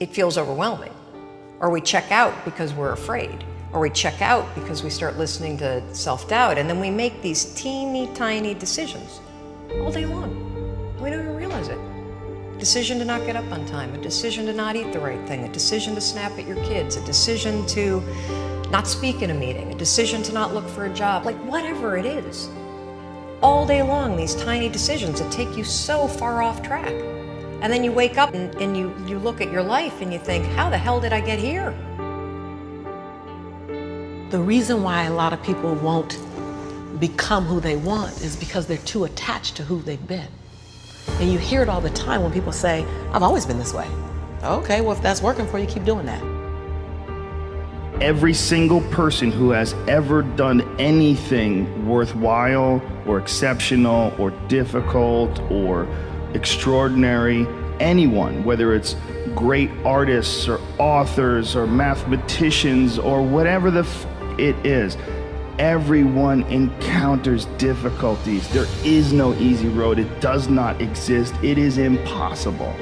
it feels overwhelming. Or we check out because we're afraid. Or we check out because we start listening to self-doubt, and then we make these teeny tiny decisions all day long. We don't even realize it. Decision to not get up on time, a decision to not eat the right thing, a decision to snap at your kids, a decision to not speak in a meeting, a decision to not look for a job, like whatever it is. All day long, these tiny decisions that take you so far off track. And then you wake up and you look at your life and you think, how the hell did I get here? The reason why a lot of people won't become who they want is because they're too attached to who they've been. And you hear it all the time when people say, I've always been this way. Okay, well, if that's working for you, keep doing that. Every single person who has ever done anything worthwhile or exceptional or difficult or extraordinary, anyone, whether it's great artists or authors or mathematicians or whatever it is, everyone encounters difficulties. There is no easy road. It does not exist. It is impossible.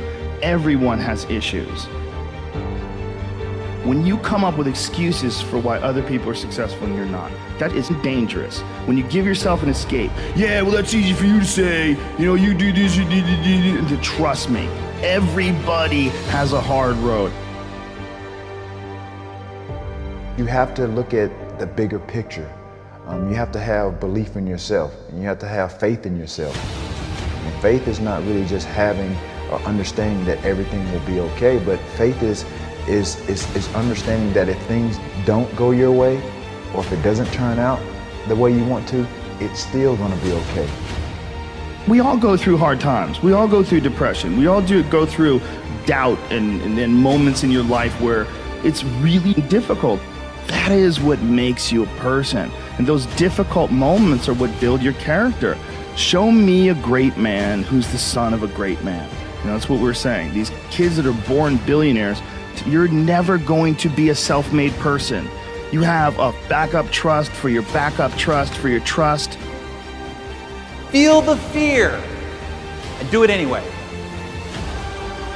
Everyone has issues. When you come up with excuses for why other people are successful and you're not, that is dangerous. When you give yourself an escape, yeah, well, that's easy for you to say, you know, you do this, you do. Trust me, everybody has a hard road. You have to look at the bigger picture. You have to have belief in yourself, and you have to have faith in yourself. And faith is not really just having or understanding that everything will be okay, but faith is understanding that if things don't go your way, or if it doesn't turn out the way you want to, it's still going to be okay. We all go through hard times. We all go through depression. We all go through doubt and moments in your life where it's really difficult. That is what makes you a person. And those difficult moments are what build your character. Show me a great man who's the son of a great man. You know, that's what we're saying. These kids that are born billionaires, you're never going to be a self-made person. You have a backup trust for your backup trust for your trust. Feel the fear and do it anyway.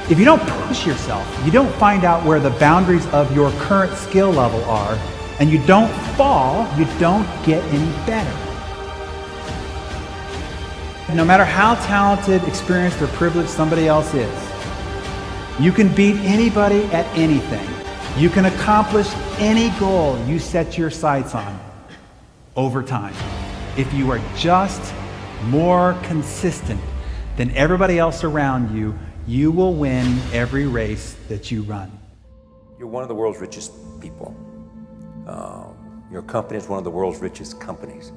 If you don't push yourself, you don't find out where the boundaries of your current skill level are, and you don't fall, you don't get any better. No matter how talented, experienced, or privileged somebody else is, you can beat anybody at anything. You can accomplish any goal you set your sights on over time. If you are just more consistent than everybody else around you, you will win every race that you run. You're one of the world's richest people. Your company is one of the world's richest companies.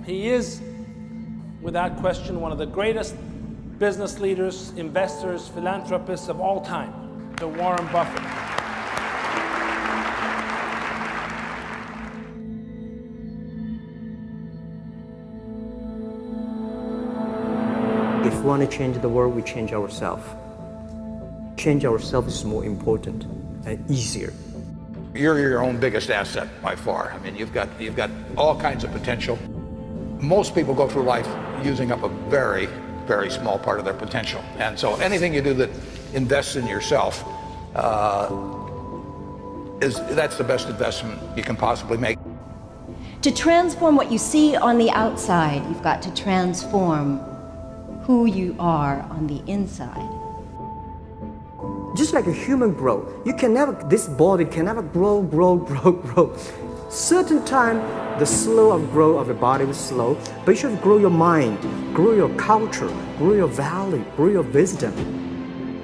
He is, without question, one of the greatest business leaders, investors, philanthropists of all time, Sir Warren Buffett. If we want to change the world, we change ourselves. Change ourselves is more important and easier. You're your own biggest asset by far. I mean, you've got all kinds of potential. Most people go through life using up a very, very small part of their potential. And so anything you do that invests in yourself, that's the best investment you can possibly make. To transform what you see on the outside, you've got to transform who you are on the inside. Just like a human grow, this body can never grow. Certain time, the slow of growth of the body is slow, but you should grow your mind, grow your culture, grow your value, grow your wisdom.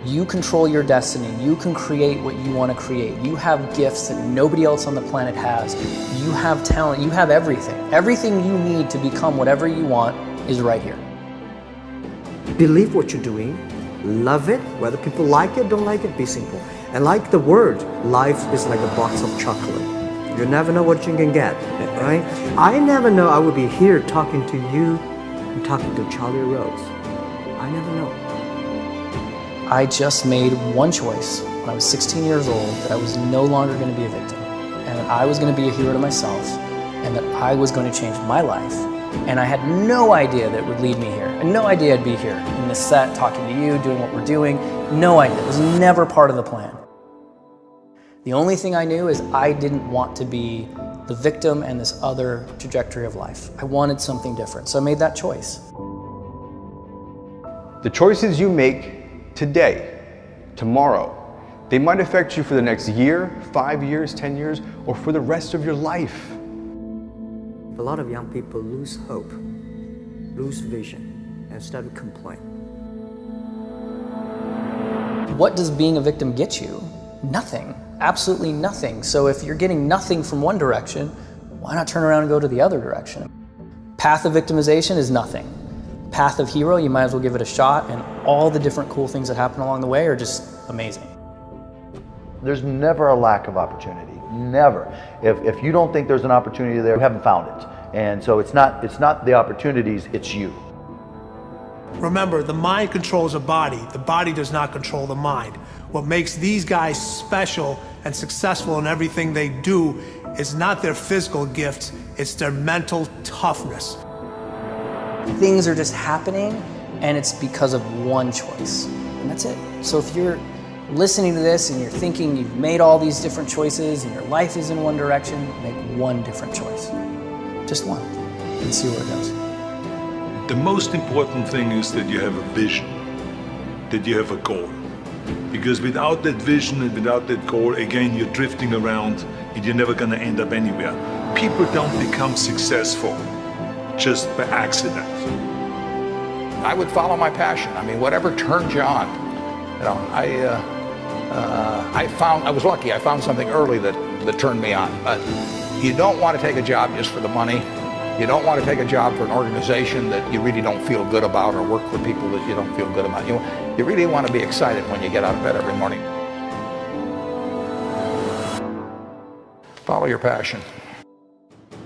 You control your destiny. You can create what you want to create. You have gifts that nobody else on the planet has. You have talent. You have everything. Everything you need to become whatever you want is right here. Believe what you're doing, love it, whether people like it, don't like it, be simple. And like the word, life is like a box of chocolate. You never know what you can get, right? I never know I would be here talking to you and talking to Charlie Rose. I never know. I just made one choice when I was 16 years old that I was no longer going to be a victim, and that I was going to be a hero to myself, and that I was going to change my life And I had no idea that it would lead me here. I had no idea I'd be here in this set, talking to you, doing what we're doing. No idea. It was never part of the plan. The only thing I knew is I didn't want to be the victim and this other trajectory of life. I wanted something different, so I made that choice. The choices you make today, tomorrow, they might affect you for the next year, 5 years, 10 years, or for the rest of your life. A lot of young people lose hope, lose vision, and start to complain. What does being a victim get you? Nothing. Absolutely nothing. So if you're getting nothing from one direction, why not turn around and go to the other direction? Path of victimization is nothing. Path of hero, you might as well give it a shot, and all the different cool things that happen along the way are just amazing. There's never a lack of opportunity, never. If you don't think there's an opportunity there, you haven't found it. And so it's not the opportunities, it's you. Remember, the mind controls the body does not control the mind. What makes these guys special and successful in everything they do is not their physical gifts, it's their mental toughness. Things are just happening, and it's because of one choice, and that's it. So if you're listening to this and you're thinking you've made all these different choices and your life is in one direction, make one different choice. Just one, and see where it goes. The most important thing is that you have a vision, that you have a goal. Because without that vision and without that goal, again, you're drifting around and you're never gonna end up anywhere. People don't become successful just by accident. I would follow my passion. I mean, whatever turns you on. You know, I was lucky. I found something early that turned me on. But you don't want to take a job just for the money. You don't want to take a job for an organization that you really don't feel good about, or work for people that you don't feel good about. You really want to be excited when you get out of bed every morning. Follow your passion.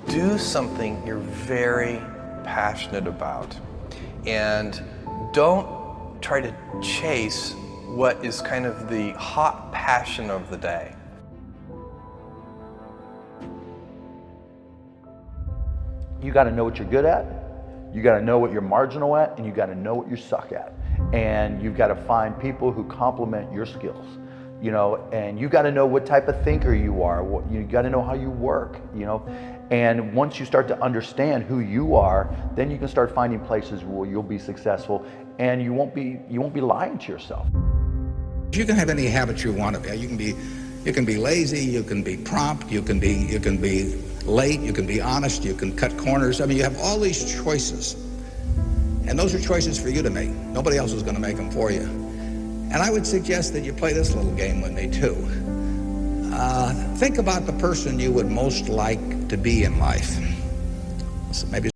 Do something you're very passionate about, and don't try to chase what is kind of the hot passion of the day. You got to know what you're good at, you got to know what you're marginal at, and you got to know what you suck at. And you've got to find people who complement your skills, you know, and you got to know what type of thinker you are, you got to know how you work, you know. And once you start to understand who you are, then you can start finding places where you'll be successful, and you won't be lying to yourself. You can have any habit you want to be. You can be lazy, you can be prompt, you can be late, you can be honest, you can cut corners. I mean, you have all these choices. And those are choices for you to make. Nobody else is going to make them for you. And I would suggest that you play this little game with me too. Think about the person you would most like to be in life. So maybe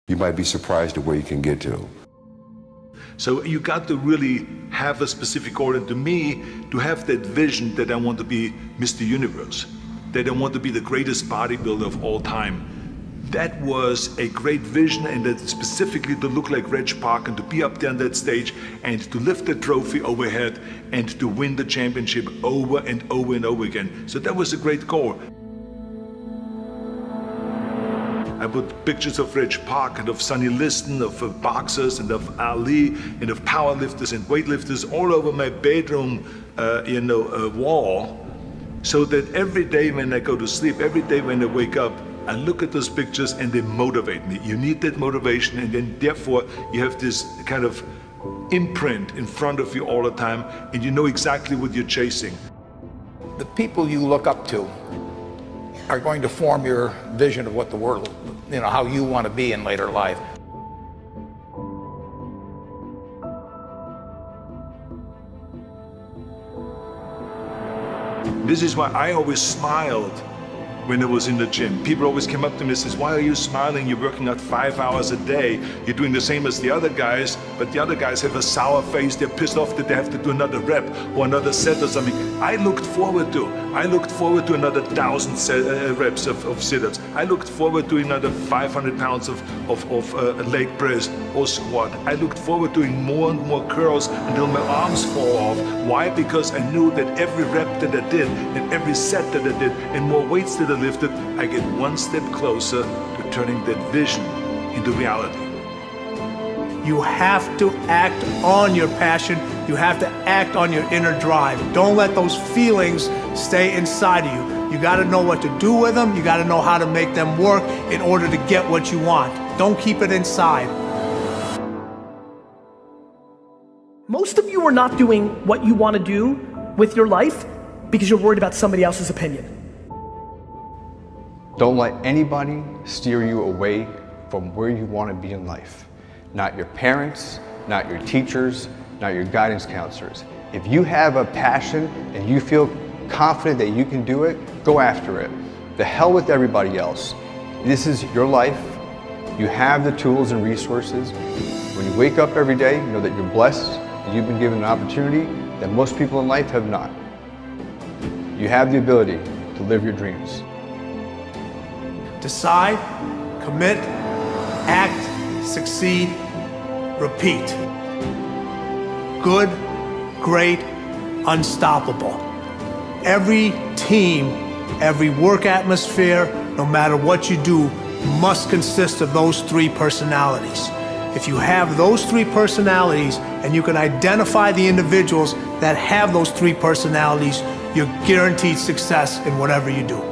you might be surprised at where you can get to. So you got to really have a specific goal, and to me, to have that vision that I want to be Mr. Universe, that I want to be the greatest bodybuilder of all time. That was a great vision, and that specifically to look like Reg Park and to be up there on that stage and to lift the trophy overhead and to win the championship over and over and over again. So that was a great goal. I put pictures of Reg Park and of Sonny Liston, of boxers and of Ali and of powerlifters and weightlifters all over my bedroom wall, so that every day when I go to sleep, every day when I wake up, I look at those pictures and they motivate me. You need that motivation, and then therefore you have this kind of imprint in front of you all the time, and you know exactly what you're chasing. The people you look up to are going to form your vision of what the world, how you want to be in later life. This is why I always smiled when I was in the gym. People always came up to me and says, why are you smiling? You're working out 5 hours a day. You're doing the same as the other guys, but the other guys have a sour face. They're pissed off that they have to do another rep or another set or something. I looked forward to another 1,000 reps of sit-ups. I looked forward to another 500 pounds of leg press or squat. I looked forward to doing more and more curls until my arms fall off. Why? Because I knew that every rep that I did and every set that I did and more weights that I lifted, I get one step closer to turning that vision into reality. You have to act on your passion. You have to act on your inner drive. Don't let those feelings stay inside of you. You got to know what to do with them. You got to know how to make them work in order to get what you want. Don't keep it inside. Most of you are not doing what you want to do with your life because you're worried about somebody else's opinion. Don't let anybody steer you away from where you want to be in life. Not your parents, not your teachers, not your guidance counselors. If you have a passion and you feel confident that you can do it, go after it. The hell with everybody else. This is your life. You have the tools and resources. When you wake up every day, know that you're blessed and you've been given an opportunity that most people in life have not. You have the ability to live your dreams. Decide, commit, act, succeed, repeat. Good, great, unstoppable. Every team, every work atmosphere, no matter what you do, must consist of those three personalities. If you have those three personalities and you can identify the individuals that have those three personalities, you're guaranteed success in whatever you do.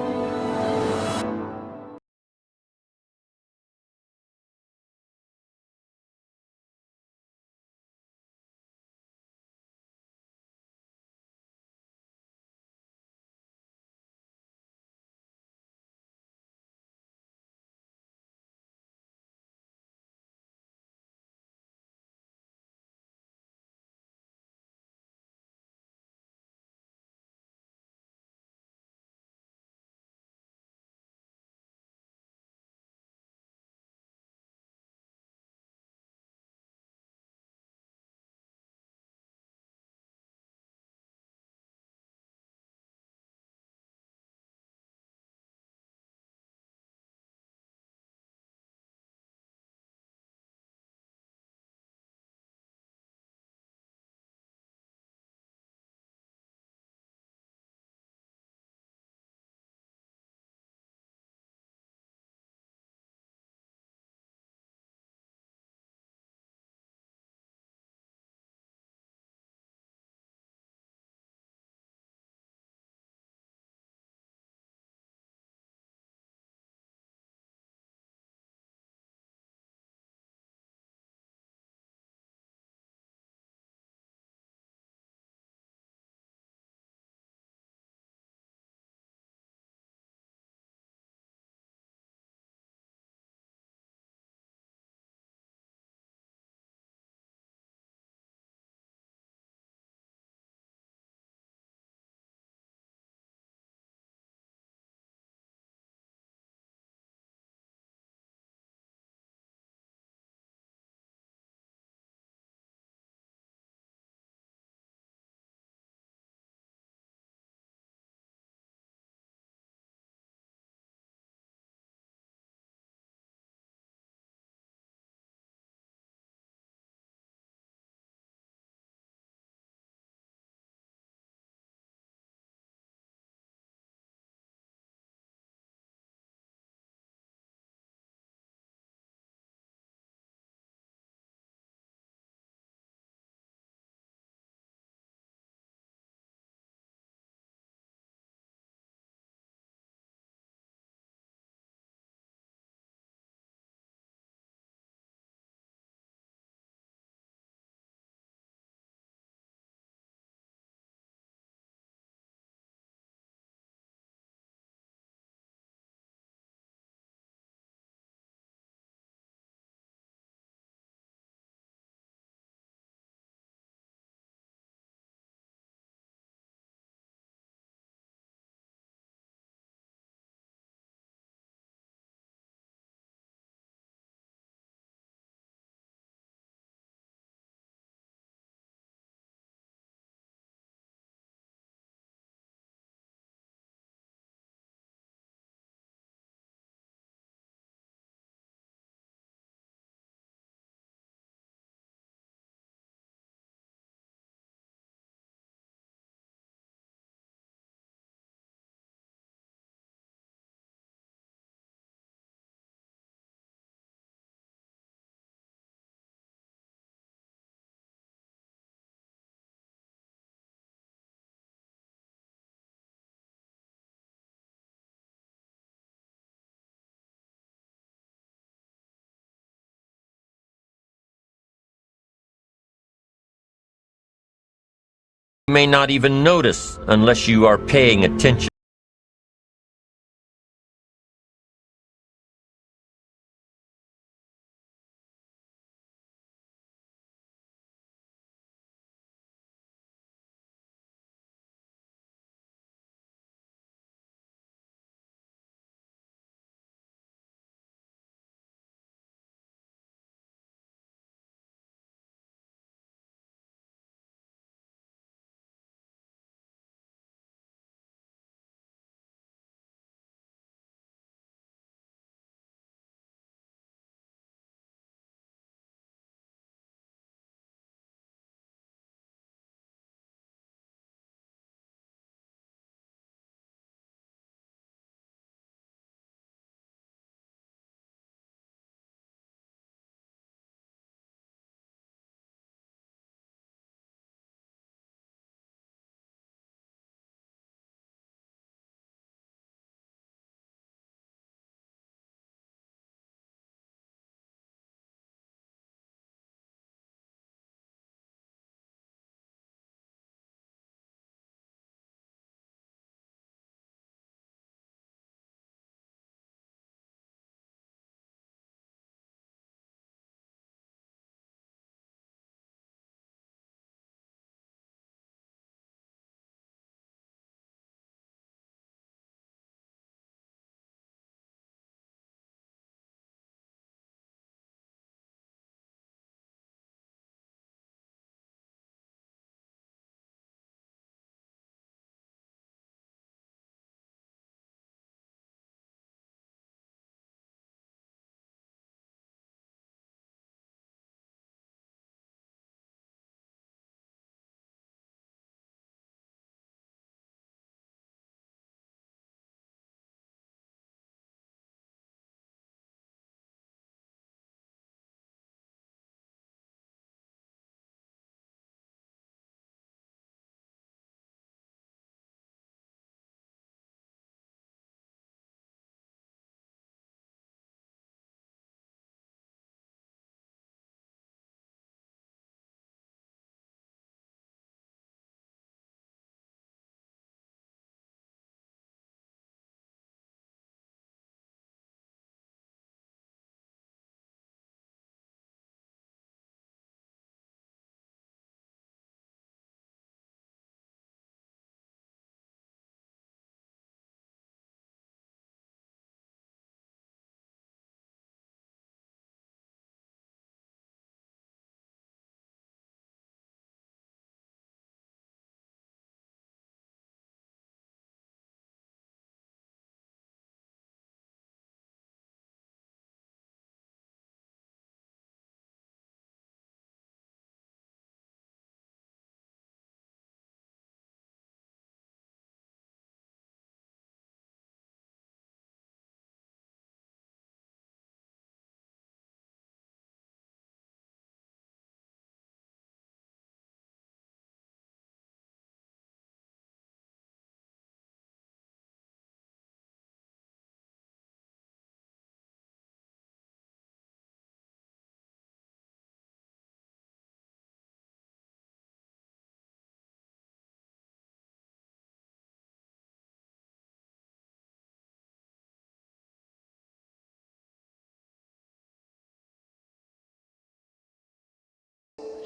You may not even notice unless you are paying attention.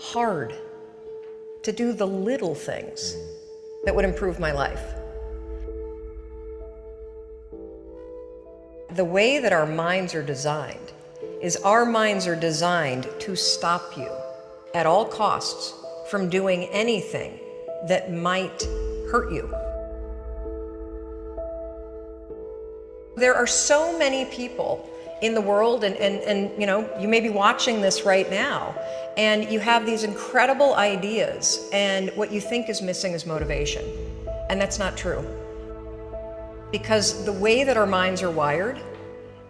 Hard to do the little things that would improve my life. The way that our minds are designed is our minds are designed to stop you at all costs from doing anything that might hurt you. There are so many people in the world, and you know, you may be watching this right now, and you have these incredible ideas, and what you think is missing is motivation. And that's not true. Because the way that our minds are wired,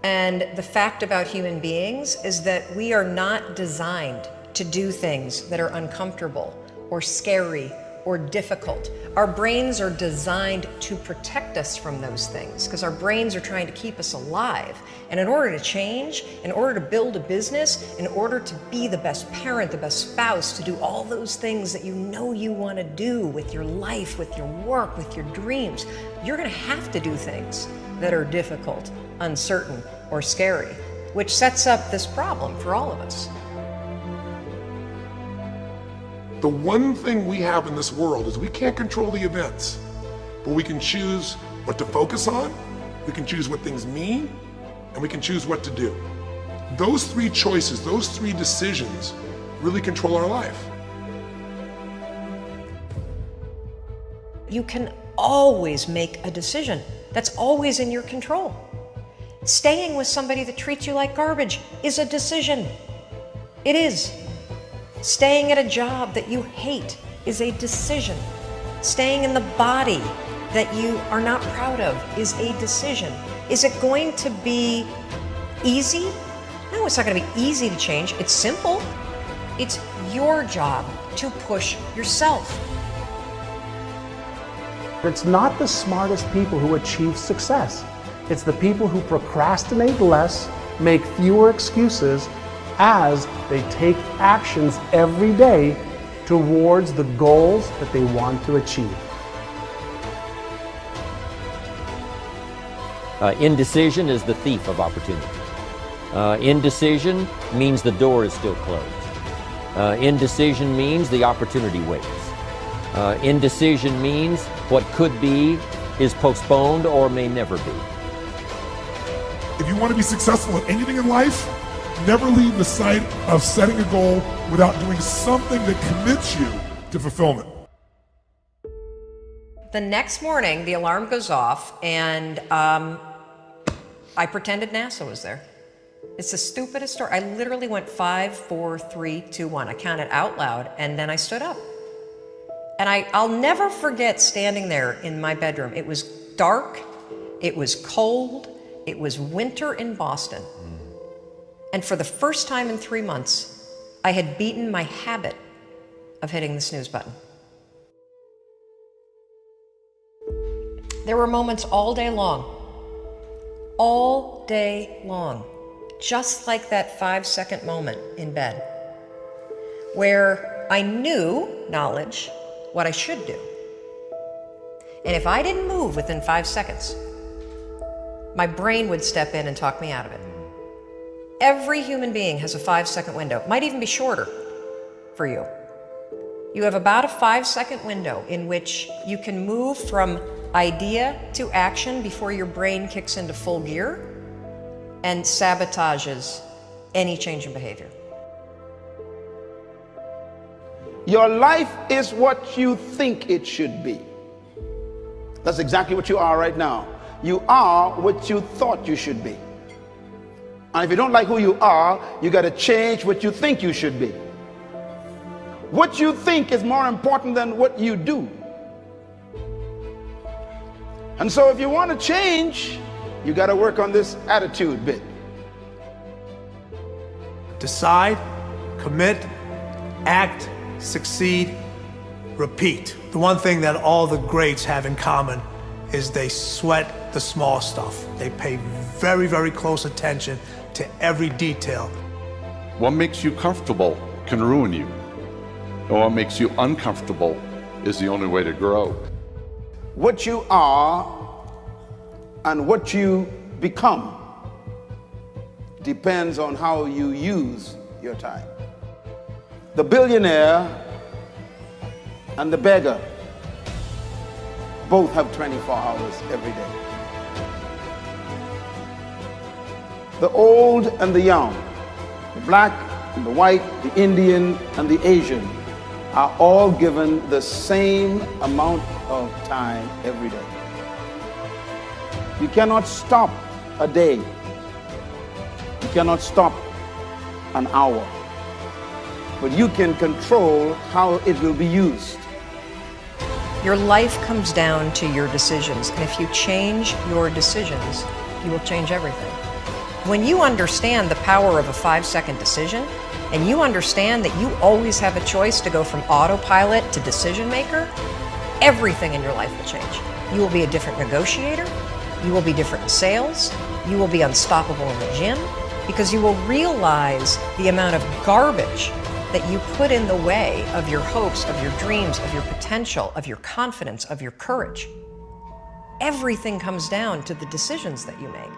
and the fact about human beings, is that we are not designed to do things that are uncomfortable or scary or difficult. Our brains are designed to protect us from those things because our brains are trying to keep us alive. And in order to change, in order to build a business, in order to be the best parent, the best spouse, to do all those things that you know you want to do with your life, with your work, with your dreams, you're going to have to do things that are difficult, uncertain, or scary, which sets up this problem for all of us. The one thing we have in this world is we can't control the events, but we can choose what to focus on, we can choose what things mean, and we can choose what to do. Those three choices, those three decisions really control our life. You can always make a decision. That's always in your control. Staying with somebody that treats you like garbage is a decision. It is. Staying at a job that you hate is a decision. Staying in the body that you are not proud of is a decision. Is it going to be easy? No, it's not going to be easy to change. It's simple. It's your job to push yourself. It's not the smartest people who achieve success. It's the people who procrastinate less, make fewer excuses, as they take actions every day towards the goals that they want to achieve. Indecision is the thief of opportunity. Indecision means the door is still closed. Indecision means the opportunity waits. Indecision means what could be is postponed or may never be. If you want to be successful in anything in life, never leave the sight of setting a goal without doing something that commits you to fulfillment. The next morning, the alarm goes off, and I pretended NASA was there. It's the stupidest story. I literally went 5, 4, 3, 2, 1. I counted out loud, and then I stood up. And I'll never forget standing there in my bedroom. It was dark, it was cold, it was winter in Boston. And for the first time in 3 months, I had beaten my habit of hitting the snooze button. There were moments all day long, just like that 5-second moment in bed, where I knew, knowledge, what I should do. And if I didn't move within 5 seconds, my brain would step in and talk me out of it. Every human being has a 5-second window. It might even be shorter for you. You have about a 5-second window in which you can move from idea to action before your brain kicks into full gear and sabotages any change in behavior. Your life is what you think it should be. That's exactly what you are right now. You are what you thought you should be. And if you don't like who you are, you got to change what you think you should be. What you think is more important than what you do. And so if you want to change, you got to work on this attitude bit. Decide, commit, act, succeed, repeat. The one thing that all the greats have in common is they sweat the small stuff. They pay very, very close attention to every detail. What makes you comfortable can ruin you. And what makes you uncomfortable is the only way to grow. What you are and what you become depends on how you use your time. The billionaire and the beggar both have 24 hours every day. The old and the young, the black and the white, the Indian and the Asian are all given the same amount of time every day. You cannot stop a day. You cannot stop an hour. But you can control how it will be used. Your life comes down to your decisions, and if you change your decisions, you will change everything. When you understand the power of a 5-second decision, and you understand that you always have a choice to go from autopilot to decision maker, everything in your life will change. You will be a different negotiator, you will be different in sales, you will be unstoppable in the gym, because you will realize the amount of garbage that you put in the way of your hopes, of your dreams, of your potential, of your confidence, of your courage. Everything comes down to the decisions that you make.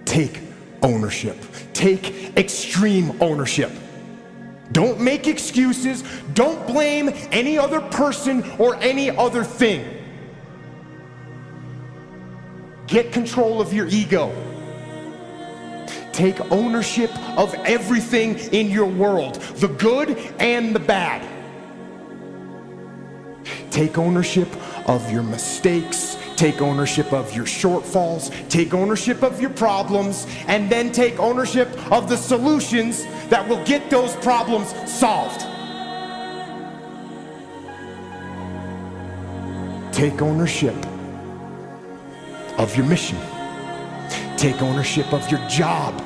Take ownership. Take extreme ownership. Don't make excuses. Don't blame any other person or any other thing. Get control of your ego. Take ownership of everything in your world, the good and the bad. Take ownership of your mistakes. Take ownership of your shortfalls. Take ownership of your problems. And then take ownership of the solutions that will get those problems solved. Take ownership of your mission. Take ownership of your job,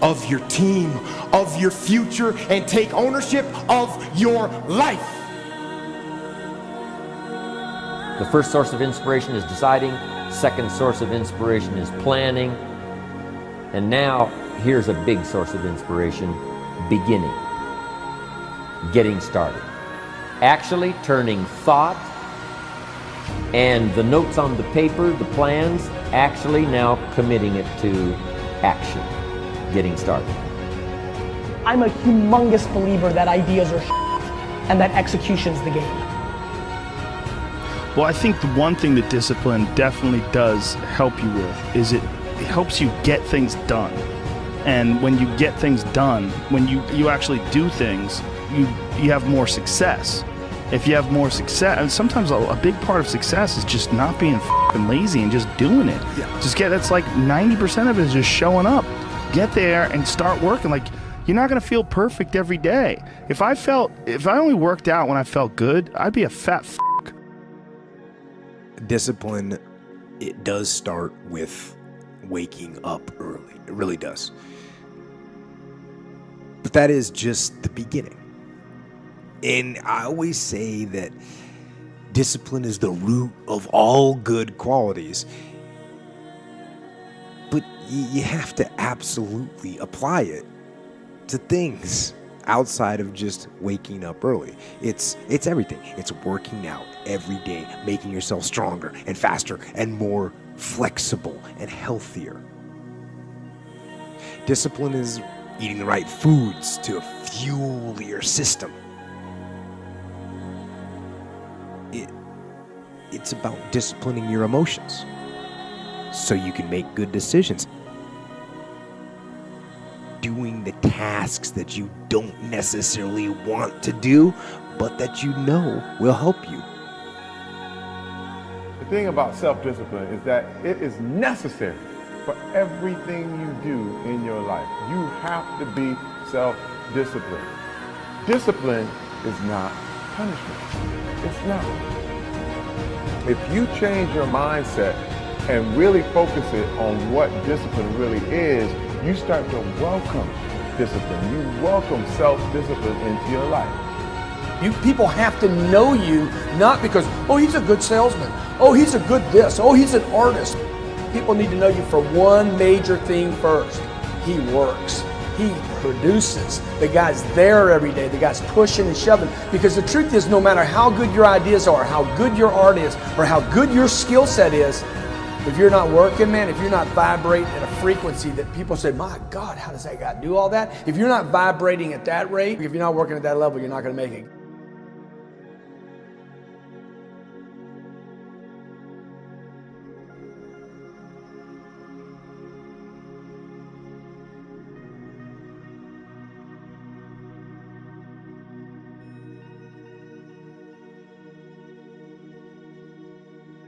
of your team, of your future, and take ownership of your life. The first source of inspiration is deciding. Second source of inspiration is planning. And now, here's a big source of inspiration: beginning. Getting started. Actually turning thought and the notes on the paper, the plans, actually now committing it to action. Getting started. I'm a humongous believer that ideas are and that execution's the game. Well, I think the one thing that discipline definitely does help you with is it helps you get things done. And when you get things done, when you actually do things, you have more success. If you have more success, and sometimes a big part of success is just not being f***ing lazy and just doing it. Yeah. That's like 90% of it is just showing up. Get there and start working. Like, you're not gonna feel perfect every day. If I only worked out when I felt good, I'd be a fat f***. Discipline, it does start with waking up early. It really does. But that is just the beginning. And I always say that discipline is the root of all good qualities. But you have to absolutely apply it to things outside of just waking up early. It's everything. It's working out every day, making yourself stronger and faster and more flexible and healthier. Discipline is eating the right foods to fuel your system. It's about disciplining your emotions so you can make good decisions. Doing the tasks that you don't necessarily want to do, but that you know will help you. The thing about self-discipline is that it is necessary for everything you do in your life. You have to be self-disciplined. Discipline is not punishment. It's not. If you change your mindset and really focus it on what discipline really is, you start to welcome discipline. You welcome self-discipline into your life. People have to know you, not because, oh, he's a good salesman. Oh, he's a good this. Oh, he's an artist. People need to know you for one major thing first. He works. He produces. The guy's there every day. The guy's pushing and shoving. Because the truth is, no matter how good your ideas are, how good your art is, or how good your skill set is, if you're not working, man, if you're not vibrating at a frequency that people say, my God, how does that guy do all that? If you're not vibrating at that rate, if you're not working at that level, you're not going to make it.